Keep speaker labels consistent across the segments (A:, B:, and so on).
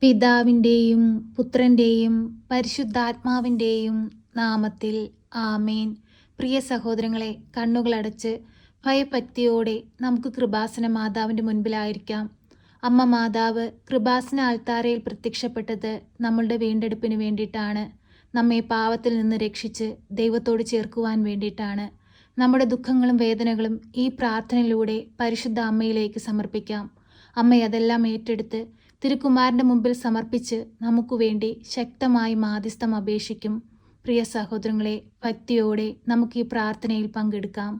A: പിതാവിൻ്റെയും പുത്രൻ്റെയും പരിശുദ്ധാത്മാവിൻ്റെയും നാമത്തിൽ ആമേൻ. പ്രിയ സഹോദരങ്ങളെ, കണ്ണുകളടച്ച് ഭയഭക്തിയോടെ നമുക്ക് കൃപാസന മാതാവിൻ്റെ മുൻപിലായിരിക്കാം. അമ്മ മാതാവ് കൃപാസന ആൽത്താരയിൽ പ്രത്യക്ഷപ്പെട്ടത് നമ്മളുടെ വീണ്ടെടുപ്പിന് വേണ്ടിയിട്ടാണ്. നമ്മെ പാവത്തിൽ നിന്ന് രക്ഷിച്ച് ദൈവത്തോട് ചേർക്കുവാൻ വേണ്ടിയിട്ടാണ്. നമ്മുടെ ദുഃഖങ്ങളും വേദനകളും ഈ പ്രാർത്ഥനയിലൂടെ പരിശുദ്ധ അമ്മയിലേക്ക് സമർപ്പിക്കാം. അമ്മ അതെല്ലാം ഏറ്റെടുത്ത് തിരുക്കുമാരൻ്റെ മുമ്പിൽ സമർപ്പിച്ച് നമുക്ക് വേണ്ടി ശക്തമായി മാധ്യസ്ഥം അപേക്ഷിക്കും. പ്രിയ സഹോദരങ്ങളെ, ഭക്തിയോടെ നമുക്ക് ഈ പ്രാർത്ഥനയിൽ പങ്കെടുക്കാം.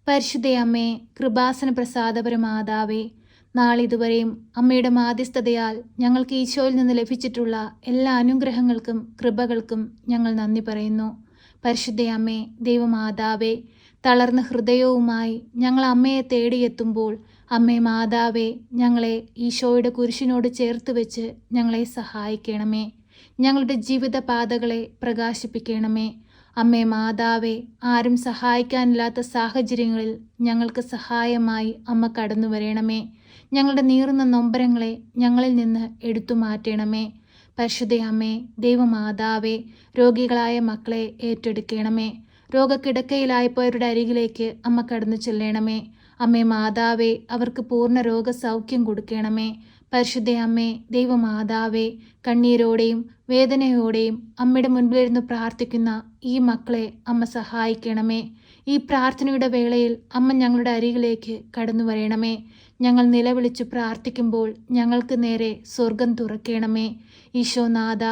A: പരിശുദ്ധ അമ്മേ, കൃപാസന പ്രസാദപര മാതാവേ, നാളിതുവരെയും അമ്മയുടെ മാധ്യസ്ഥതയാൽ ഞങ്ങൾക്ക് ഈശോയിൽ നിന്ന് ലഭിച്ചിട്ടുള്ള എല്ലാ അനുഗ്രഹങ്ങൾക്കും കൃപകൾക്കും ഞങ്ങൾ നന്ദി പറയുന്നു. പരിശുദ്ധ അമ്മേ, ദൈവമാതാവേ, തളർന്ന ഹൃദയവുമായി ഞങ്ങൾ അമ്മയെ തേടിയെത്തുമ്പോൾ അമ്മേ മാതാവേ, ഞങ്ങളെ ഈശോയുടെ കുരിശിനോട് ചേർത്ത് വെച്ച് ഞങ്ങളെ സഹായിക്കണമേ. ഞങ്ങളുടെ ജീവിത പാതകളെ പ്രകാശിപ്പിക്കണമേ. അമ്മേ മാതാവേ, ആരും സഹായിക്കാനില്ലാത്ത സാഹചര്യങ്ങളിൽ ഞങ്ങൾക്ക് സഹായമായി അമ്മ കടന്നു വരണമേ. ഞങ്ങളുടെ നീറുന്ന നൊമ്പരങ്ങളെ ഞങ്ങളിൽ നിന്ന് എടുത്തു മാറ്റണമേ. പരിശുദ്ധ അമ്മേ, ദൈവമാതാവേ, രോഗികളായ മക്കളെ ഏറ്റെടുക്കണമേ. രോഗക്കിടക്കയിലായപ്പോയവരുടെ അരികിലേക്ക് അമ്മ കടന്നു ചെല്ലണമേ. അമ്മേ മാതാവേ, അവർക്ക് പൂർണ്ണ രോഗസൗഖ്യം കൊടുക്കണമേ. പരിശുദ്ധ അമ്മേ, ദൈവമാതാവേ, കണ്ണീരോടെയും വേദനയോടെയും അമ്മയുടെ മുൻപിലിരുന്ന് പ്രാർത്ഥിക്കുന്ന ഈ മക്കളെ അമ്മ സഹായിക്കണമേ. ഈ പ്രാർത്ഥനയുടെ വേളയിൽ അമ്മ ഞങ്ങളുടെ അരികിലേക്ക് കടന്നു വരണമേ. ഞങ്ങൾ നിലവിളിച്ച് പ്രാർത്ഥിക്കുമ്പോൾ ഞങ്ങൾക്ക് നേരെ സ്വർഗം തുറക്കണമേ. ഈശോനാഥ,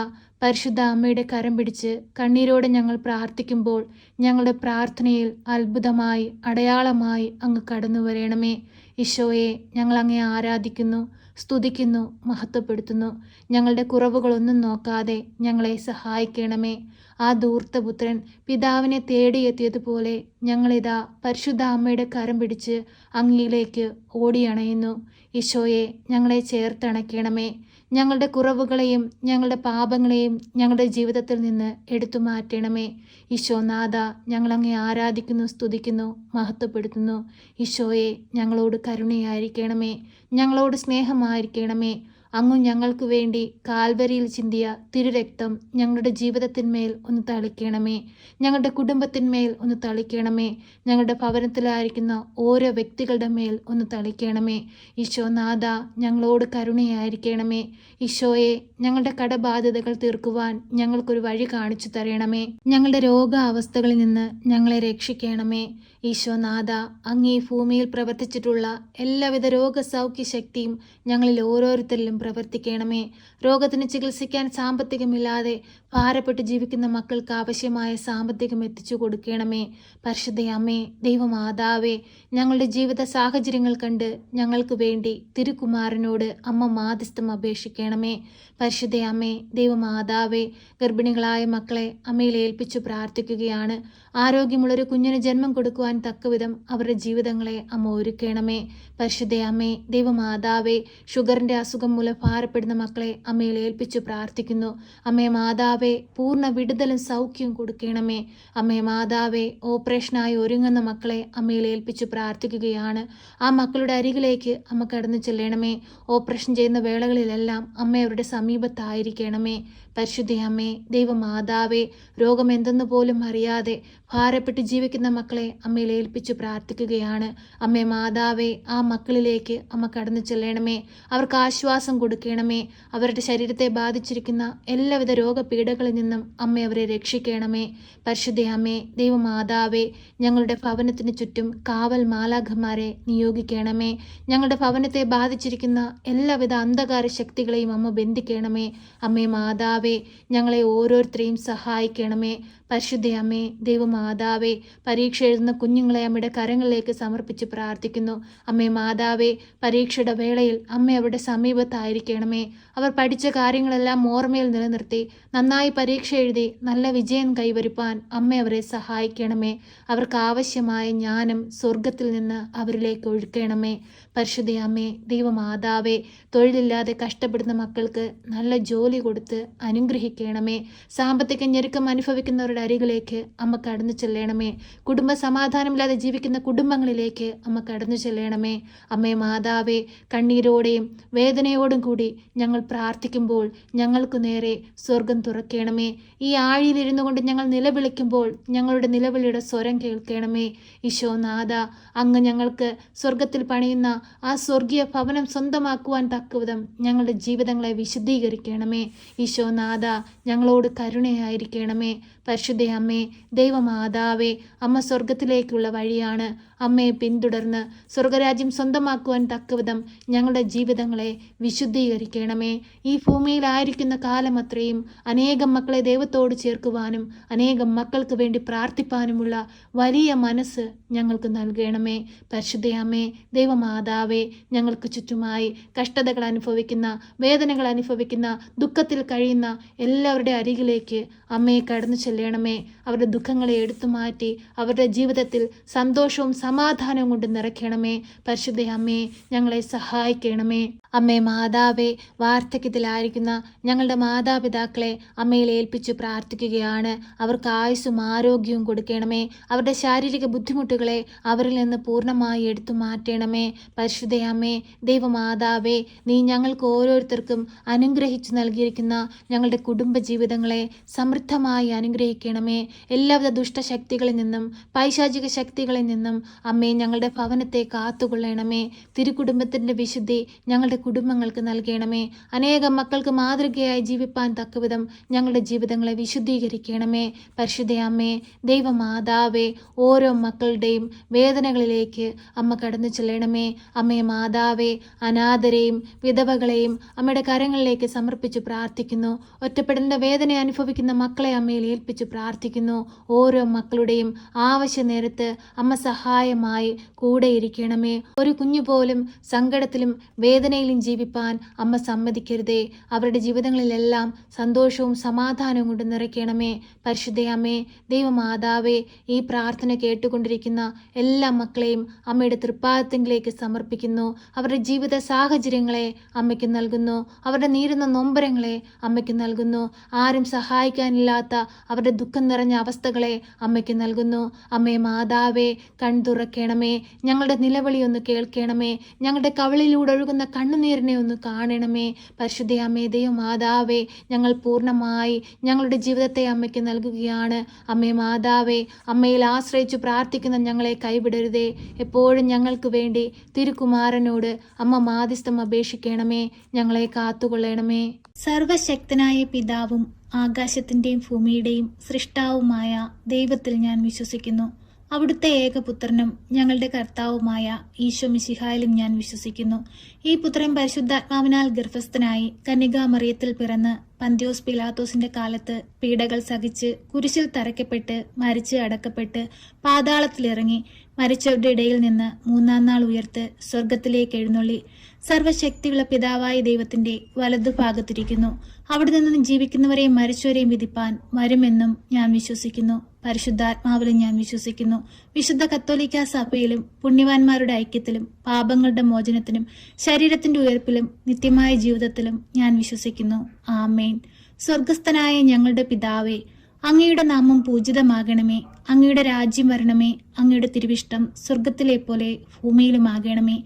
A: പരിശുദ്ധ അമ്മയുടെ കരം പിടിച്ച് കണ്ണീരോടെ ഞങ്ങൾ പ്രാർത്ഥിക്കുമ്പോൾ ഞങ്ങളുടെ പ്രാർത്ഥനയിൽ അത്ഭുതമായി അടയാളമായി അങ്ങ് കടന്നു വരണമേ. ഈശോയെ, ഞങ്ങൾ അങ്ങേ ആരാധിക്കുന്നു, സ്തുതിക്കുന്നു, മഹത്വപ്പെടുത്തുന്നു. ഞങ്ങളുടെ കുറവുകളൊന്നും നോക്കാതെ ഞങ്ങളെ സഹായിക്കണമേ. ആ ധൂർത്തപുത്രൻ പിതാവിനെ തേടിയെത്തിയതുപോലെ ഞങ്ങളിതാ പരിശുദ്ധ അമ്മയുടെ കരം പിടിച്ച് അങ്ങയിലേക്ക് ഓടിയണയുന്നു. ഈശോയെ, ഞങ്ങളെ ചേർത്തണയ്ക്കണമേ. ഞങ്ങളുടെ കുറവുകളെയും ഞങ്ങളുടെ പാപങ്ങളെയും ഞങ്ങളുടെ ജീവിതത്തിൽ നിന്ന് എടുത്തു മാറ്റണമേ. ഈശോനാഥ, ഞങ്ങളങ്ങേ ആരാധിക്കുന്നു, സ്തുതിക്കുന്നു, മഹത്വപ്പെടുത്തുന്നു. ഈശോയെ, ഞങ്ങളോട് കരുണയായിരിക്കണമേ. ഞങ്ങളോട് സ്നേഹമായിരിക്കണമേ. അങ്ങ് ഞങ്ങൾക്ക് വേണ്ടി കാൽവരിയിൽ ചിന്തിയ തിരുരക്തം ഞങ്ങളുടെ ജീവിതത്തിന്മേൽ ഒന്ന് തളിക്കണമേ. ഞങ്ങളുടെ കുടുംബത്തിന്മേൽ ഒന്ന് തളിക്കണമേ. ഞങ്ങളുടെ ഭവനത്തിലായിരിക്കുന്ന ഓരോ വ്യക്തികളുടെ മേൽ ഒന്ന് തളിക്കണമേ. ഈശോനാഥ, ഞങ്ങളോട് കരുണയായിരിക്കണമേ. ഈശോയെ, ഞങ്ങളുടെ കടബാധ്യതകൾ തീർക്കുവാൻ ഞങ്ങൾക്കൊരു വഴി കാണിച്ചു തരണമേ. ഞങ്ങളുടെ രോഗാവസ്ഥകളിൽ നിന്ന് ഞങ്ങളെ രക്ഷിക്കണമേ. ഈശോനാഥ, അങ്ങ് ഈ ഭൂമിയിൽ പ്രവർത്തിച്ചിട്ടുള്ള എല്ലാവിധ രോഗസൗഖ്യ ശക്തിയും ഞങ്ങളിൽ ഓരോരുത്തരിലും പ്രവർത്തിക്കണമേ. രോഗത്തിന് ചികിത്സിക്കാൻ സാമ്പത്തികമില്ലാതെ ഭാരപ്പെട്ട് ജീവിക്കുന്ന മക്കൾക്ക് ആവശ്യമായ സാമ്പത്തികം എത്തിച്ചു കൊടുക്കണമേ. പരിശുദ്ധ അമ്മേ, ദൈവമാതാവേ, ഞങ്ങളുടെ ജീവിത സാഹചര്യങ്ങൾ കണ്ട് ഞങ്ങൾക്ക് വേണ്ടി തിരുക്കുമാരനോട് അമ്മ മാധ്യസ്ഥം അപേക്ഷിക്കണമേ. പരിശുദ്ധ അമ്മേ, ദൈവമാതാവേ, ഗർഭിണികളായ മക്കളെ അമ്മയിൽ ഏൽപ്പിച്ചു പ്രാർത്ഥിക്കുകയാണ്. ആരോഗ്യമുള്ളൊരു കുഞ്ഞിന് ജന്മം കൊടുക്കുവാൻ തക്കവിധം അവരുടെ ജീവിതങ്ങളെ അമ്മ ഒരുക്കണമേ. പരിശുദ്ധ അമ്മേ, ദൈവമാതാവേ, ഷുഗറിൻ്റെ അസുഖം മൂലം ഭാരപ്പെടുന്ന മക്കളെ അമ്മയിൽ ഏൽപ്പിച്ചു പ്രാർത്ഥിക്കുന്നു. അമ്മേ മാതാവേ, പൂർണ്ണ വിടുതലും സൗഖ്യവും കൊടുക്കണമേ. അമ്മേ മാതാവേ, ഓപ്പറേഷനായി ഒരുങ്ങുന്ന മക്കളെ അമ്മയിൽ ഏൽപ്പിച്ചു പ്രാർത്ഥിക്കുകയാണ്. ആ മക്കളുടെ അരികിലേക്ക് അമ്മ കടന്നു ചെല്ലണമേ. ഓപ്പറേഷൻ ചെയ്യുന്ന വേളകളിലെല്ലാം അമ്മ അവരുടെ സമീപത്തായിരിക്കണമേ. പരിശുദ്ധ അമ്മേ, ദൈവമാതാവേ, രോഗം എന്തെന്ന് പോലും അറിയാതെ ഭാരപ്പെട്ട് ജീവിക്കുന്ന മക്കളെ അമ്മയിൽ ഏൽപ്പിച്ചു പ്രാർത്ഥിക്കുകയാണ്. അമ്മേ മാതാവേ, ആ മക്കളിലേക്ക് അമ്മ കടന്നു ചെല്ലണമേ. അവർക്ക് ആശ്വാസം കൊടുക്കണമേ. അവരുടെ ശരീരത്തെ ബാധിച്ചിരിക്കുന്ന എല്ലാവിധ രോഗപീഠകളിൽ നിന്നും അമ്മ അവരെ രക്ഷിക്കണമേ. പരിശുദ്ധ അമ്മേ, ദൈവമാതാവേ, ഞങ്ങളുടെ ഭവനത്തിന് ചുറ്റും കാവൽ മാലാഖമാരെ നിയോഗിക്കണമേ. ഞങ്ങളുടെ ഭവനത്തെ ബാധിച്ചിരിക്കുന്ന എല്ലാവിധ അന്ധകാര ശക്തികളെയും അമ്മ ബന്ധിക്കണമേ. അമ്മേ മാതാവേ, ഞങ്ങളെ ഓരോരുത്തരെയും സഹായിക്കണമേ. പരിശുദ്ധ അമ്മേ, ദൈവമാതാവേ, പരീക്ഷ എഴുതുന്ന കുഞ്ഞുങ്ങളെ അമ്മയുടെ കരങ്ങളിലേക്ക് സമർപ്പിച്ച് പ്രാർത്ഥിക്കുന്നു. അമ്മേ മാതാവേ, പരീക്ഷയുടെ വേളയിൽ അമ്മ അവരുടെ സമീപത്തായിരിക്കണമേ. അവർ പഠിച്ച കാര്യങ്ങളെല്ലാം ഓർമ്മയിൽ നിലനിർത്തി നന്നായി പരീക്ഷ എഴുതി നല്ല വിജയം കൈവരുപ്പാൻ അമ്മ അവരെ സഹായിക്കണമേ. അവർക്ക് ആവശ്യമായ ജ്ഞാനം സ്വർഗത്തിൽ നിന്ന് അവരിലേക്ക് ഒഴുക്കണമേ. പരിശുദ്ധ അമ്മേ, ദൈവമാതാവേ, തൊഴിലില്ലാതെ കഷ്ടപ്പെടുന്ന മക്കൾക്ക് നല്ല ജോലി കൊടുത്ത് അനുഗ്രഹിക്കണമേ. സാമ്പത്തിക ഞെരുക്കം അനുഭവിക്കുന്നവരുടെ പ്രിയപ്പെട്ടവരുടെ അരികിലേക്ക് അമ്മ കടന്നു ചെല്ലണമേ. കുടുംബ സമാധാനമില്ലാതെ ജീവിക്കുന്ന കുടുംബങ്ങളിലേക്ക് അമ്മ കടന്നു ചെല്ലണമേ. അമ്മേ മാതാവേ, കണ്ണീരോടെയും വേദനയോടും കൂടി ഞങ്ങൾ പ്രാർത്ഥിക്കുമ്പോൾ ഞങ്ങൾക്ക് നേരെ സ്വർഗം തുറക്കണമേ. ഈ ആഴിയിലിരുന്നു കൊണ്ട് ഞങ്ങൾ നിലവിളിക്കുമ്പോൾ ഞങ്ങളുടെ നിലവിളിയുടെ സ്വരം കേൾക്കണമേ. ഈശോനാഥ, അങ്ങ് ഞങ്ങൾക്ക് സ്വർഗത്തിൽ പണിയുന്ന ആ സ്വർഗീയ ഭവനം സ്വന്തമാക്കുവാൻ തക്കവിധം ഞങ്ങളുടെ ജീവിതങ്ങളെ വിശുദ്ധീകരിക്കണമേ. ഈശോനാഥ, ഞങ്ങളോട് കരുണയായിരിക്കണമേ. പരിശുദ്ധ അമ്മേ, ദൈവമാതാവേ, അമ്മ സ്വർഗത്തിലേക്കുള്ള വഴിയാണ്. അമ്മയെ പിന്തുടർന്ന് സ്വർഗരാജ്യം സ്വന്തമാക്കുവാൻ തക്കവിധം ഞങ്ങളുടെ ജീവിതങ്ങളെ വിശുദ്ധീകരിക്കണമേ. ഈ ഭൂമിയിലായിരിക്കുന്ന കാലം അത്രയും അനേകം മക്കളെ ദൈവത്തോട് ചേർക്കുവാനും അനേകം മക്കൾക്ക് വേണ്ടി പ്രാർത്ഥിപ്പാനുമുള്ള വലിയ മനസ്സ് ഞങ്ങൾക്ക് നൽകണമേ. പരിശുദ്ധ അമ്മേ, ദൈവമാതാവേ, ഞങ്ങൾക്ക് ചുറ്റുമായി കഷ്ടതകൾ അനുഭവിക്കുന്ന, വേദനകൾ അനുഭവിക്കുന്ന, ദുഃഖത്തിൽ കഴിയുന്ന എല്ലാവരുടെ അരികിലേക്ക് അമ്മയെ കടന്നു ചെല്ലണമേ. അവരുടെ ദുഃഖങ്ങളെ എടുത്തു മാറ്റി അവരുടെ ജീവിതത്തിൽ സന്തോഷവും സമാധാനവും കൊണ്ട് നിറയ്ക്കണമേ. പരിശുദ്ധ അമ്മേ, ഞങ്ങളെ സഹായിക്കണമേ. അമ്മേ മാതാവേ, വാർദ്ധക്യത്തിലായിരിക്കുന്ന ഞങ്ങളുടെ മാതാപിതാക്കളെ അമ്മയിൽ ഏൽപ്പിച്ച് പ്രാർത്ഥിക്കുകയാണ്. അവർക്ക് ആയുസ്സും ആരോഗ്യവും കൊടുക്കണമേ. അവരുടെ ശാരീരിക ബുദ്ധിമുട്ടുകളെ അവരിൽ നിന്ന് പൂർണ്ണമായി എടുത്തു മാറ്റണമേ. പരിശുദ്ധ അമ്മേ, ദൈവമാതാവേ, നീ ഞങ്ങൾക്ക് ഓരോരുത്തർക്കും അനുഗ്രഹിച്ചു നൽകിയിരിക്കുന്ന ഞങ്ങളുടെ കുടുംബ ജീവിതങ്ങളെ സമൃദ്ധമായി അനുഗ്രഹിക്കണമേ. എല്ലാവിധ ദുഷ്ടശക്തികളിൽ നിന്നും പൈശാചിക ശക്തികളിൽ നിന്നും അമ്മേ ഞങ്ങളുടെ ഭവനത്തെ കാത്തുകൊള്ളണമേ. തിരുക്കുടുംബത്തിൻ്റെ വിശുദ്ധി ഞങ്ങളുടെ കുടുംബങ്ങൾക്ക് നൽകണമേ. അനേകം മക്കൾക്ക് മാതൃകയായി ജീവിപ്പാൻ തക്കവിധം ഞങ്ങളുടെ ജീവിതങ്ങളെ വിശുദ്ധീകരിക്കണമേ. പരിശുദ്ധ അമ്മേ, ദൈവമാതാവേ, ഓരോ മക്കളുടെയും വേദനകളിലേക്ക് അമ്മ കടന്നു ചെല്ലണമേ. അമ്മേ മാതാവേ, അനാഥരെയും വിധവകളെയും അമ്മയുടെ കരങ്ങളിലേക്ക് സമർപ്പിച്ച് പ്രാർത്ഥിക്കുന്നു. ഒറ്റപ്പെടലിൻ്റെ വേദന അനുഭവിക്കുന്ന മക്കളെ അമ്മയിൽ ഏൽപ്പിച്ച് പ്രാർത്ഥിക്കുന്നു. ഓരോ മക്കളുടെയും ആവശ്യ നേരത്ത് അമ്മ സഹായമായി കൂടെ ഇരിക്കണമേ. ഒരു കുഞ്ഞു പോലും സങ്കടത്തിലും വേദനയിലും ജീവിപ്പാൻ അമ്മ സമ്മതിക്കരുതേ. അവരുടെ ജീവിതങ്ങളിലെല്ലാം സന്തോഷവും സമാധാനവും കൊണ്ട് നിറയ്ക്കണമേ. പരിശുദ്ധ അമ്മേ, ദൈവമാതാവേ, ഈ പ്രാർത്ഥന കേട്ടുകൊണ്ടിരിക്കുന്ന എല്ലാ മക്കളെയും അമ്മയുടെ തൃപ്പാദത്തിലേക്ക് സമർപ്പിക്കുന്നു. അവരുടെ ജീവിത സാഹചര്യങ്ങളെ അമ്മയ്ക്ക് നൽകുന്നു. അവരുടെ നീറുന്ന നൊമ്പരങ്ങളെ അമ്മയ്ക്ക് നൽകുന്നു. ആരും സഹായിക്കാനില്ലാത്ത അവരുടെ ദുഃഖം നിറഞ്ഞ അവസ്ഥകളെ അമ്മയ്ക്ക് നൽകുന്നു. അമ്മേ മാതാവേ, കൺ തുറക്കണമേ. ഞങ്ങളുടെ നിലവിളി ഒന്ന് കേൾക്കണമേ. ഞങ്ങളുടെ കവിളിലൂടെ ഒഴുകുന്ന കണ്ണുനീരിനെ ഒന്ന് കാണണമേ. പരിശുദ്ധ അമ്മേ, ദൈവമാതാവേ, ഞങ്ങൾ പൂർണ്ണമായി ഞങ്ങളുടെ ജീവിതത്തെ അമ്മയ്ക്ക് നൽകുകയാണ്. അമ്മേ മാതാവേ, അമ്മയിൽ ആശ്രയിച്ചു പ്രാർത്ഥിക്കുന്ന ഞങ്ങളെ കൈവിടരുതേ. എപ്പോഴും ഞങ്ങൾക്ക് വേണ്ടി തിരുക്കുമാരനോട് അമ്മ മാധ്യസ്ഥം അപേക്ഷിക്കണമേ. ഞങ്ങളെ കാത്തുകൊള്ളണമേ. സർവശക്തനായ പിതാവും ആകാശത്തിൻ്റെയും ഭൂമിയുടെയും സൃഷ്ടാവുമായ ദൈവത്തിൽ ഞാൻ വിശ്വസിക്കുന്നു. അവിടുത്തെ ഏകപുത്രനും ഞങ്ങളുടെ കർത്താവുമായ ഈശോ മിശിഹായിലും ഞാൻ വിശ്വസിക്കുന്നു. ഈ പുത്രൻ പരിശുദ്ധാത്മാവിനാൽ ഗർഭസ്ഥനായി കന്യകാമറിയത്തിൽ പിറന്ന് പന്തിയോസ് പിലാത്തോസിന്റെ കാലത്ത് പീഡകൾ സഹിച്ച് കുരിശിൽ തറയ്ക്കപ്പെട്ട് മരിച്ച് അടക്കപ്പെട്ട് പാതാളത്തിലിറങ്ങി മരിച്ചവരുടെ ഇടയിൽ നിന്ന് മൂന്നാം നാൾ ഉയർത്ത് സ്വർഗത്തിലേക്ക് എഴുന്നള്ളി സർവശക്തിയുള്ള പിതാവായ ദൈവത്തിന്റെ വലതുഭാഗത്തിരിക്കുന്നു. അവിടെ നിന്ന് ജീവിക്കുന്നവരെയും മരിച്ചവരെയും വിധിപ്പാൻ വരുമെന്നും ഞാൻ വിശ്വസിക്കുന്നു. പരിശുദ്ധാത്മാവിലും ഞാൻ വിശ്വസിക്കുന്നു. വിശുദ്ധ കത്തോലിക്ക സഭയിലും പുണ്യവാന്മാരുടെ ഐക്യത്തിലും പാപങ്ങളുടെ മോചനത്തിനും ശരീരത്തിന്റെ ഉയർപ്പിലും നിത്യമായ ജീവിതത്തിലും ഞാൻ വിശ്വസിക്കുന്നു. ആമേൻ. സ്വർഗസ്ഥനായ ഞങ്ങളുടെ പിതാവേ, അങ്ങയുടെ നാമം പൂജിതമാകണമേ. അങ്ങയുടെ രാജ്യം വരണമേ. അങ്ങയുടെ തിരുവിഷ്ടം സ്വർഗത്തിലെ പോലെ ഭൂമിയിലുമാകണമേ.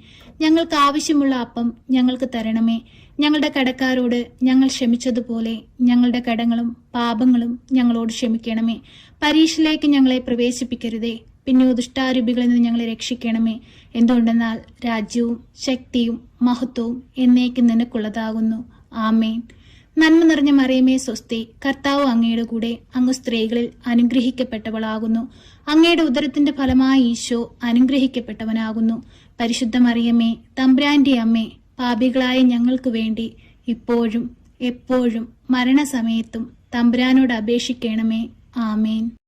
A: ഞങ്ങൾക്ക് ആവശ്യമുള്ള അപ്പം ഞങ്ങൾക്ക് തരണമേ. ഞങ്ങളുടെ കടക്കാരോട് ഞങ്ങൾ ക്ഷമിച്ചതുപോലെ ഞങ്ങളുടെ കടങ്ങളും പാപങ്ങളും ഞങ്ങളോട് ക്ഷമിക്കണമേ. പരീക്ഷയിലേക്ക് ഞങ്ങളെ പ്രവേശിപ്പിക്കരുതേ, പിന്നെ ദുഷ്ടാരൂപികളിൽ നിന്ന് ഞങ്ങളെ രക്ഷിക്കണമേ. എന്തുകൊണ്ടെന്നാൽ രാജ്യവും ശക്തിയും മഹത്വവും എന്നേക്കും നിനക്കുള്ളതാകുന്നു. ആമേൻ. നന്മ നിറഞ്ഞ മറിയമേ സ്വസ്തി, കർത്താവ് അങ്ങയുടെ കൂടെ, അങ്ങ് സ്ത്രീകളിൽ അനുഗ്രഹിക്കപ്പെട്ടവളാകുന്നു. അങ്ങയുടെ ഉദരത്തിന്റെ ഫലമായി ഈശോ അനുഗ്രഹിക്കപ്പെട്ടവനാകുന്നു. പരിശുദ്ധ മറിയമേ, തമ്പുരാന്റെ അമ്മേ, പാപികളായ ഞങ്ങൾക്ക് വേണ്ടി ഇപ്പോഴും എപ്പോഴും മരണസമയത്തും തമ്പുരാനോട് അപേക്ഷിക്കണമേ. ആമേൻ.